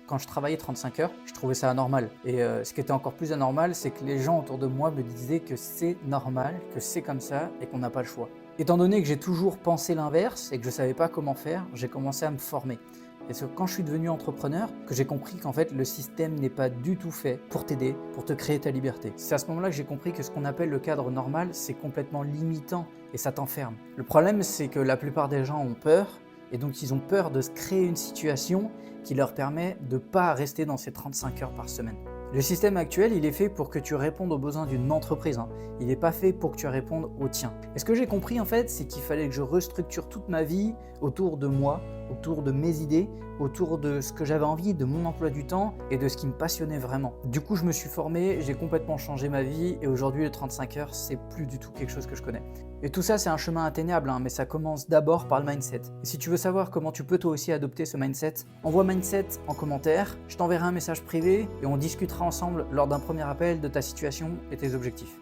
quand je travaillais 35 heures, je trouvais ça anormal. Et ce qui était encore plus anormal, c'est que les gens autour de moi me disaient que c'est normal, que c'est comme ça et qu'on n'a pas le choix. Étant donné que j'ai toujours pensé l'inverse et que je ne savais pas comment faire, j'ai commencé à me former. Et c'est quand je suis devenu entrepreneur que j'ai compris qu'en fait le système n'est pas du tout fait pour t'aider, pour te créer ta liberté. C'est à ce moment-là que j'ai compris que ce qu'on appelle le cadre normal, c'est complètement limitant et ça t'enferme. Le problème, c'est que la plupart des gens ont peur et donc ils ont peur de se créer une situation qui leur permet de ne pas rester dans ces 35 heures par semaine. Le système actuel, il est fait pour que tu répondes aux besoins d'une entreprise. Il n'est pas fait pour que tu répondes aux tiens. Et ce que j'ai compris en fait, c'est qu'il fallait que je restructure toute ma vie autour de moi, autour de mes idées, autour de ce que j'avais envie, de mon emploi du temps et de ce qui me passionnait vraiment. Du coup, je me suis formé, j'ai complètement changé ma vie et aujourd'hui, les 35 heures, c'est plus du tout quelque chose que je connais. Et tout ça, c'est un chemin atteignable, mais ça commence d'abord par le mindset. Et si tu veux savoir comment tu peux toi aussi adopter ce mindset, envoie mindset en commentaire, je t'enverrai un message privé et on discutera ensemble lors d'un premier appel de ta situation et tes objectifs.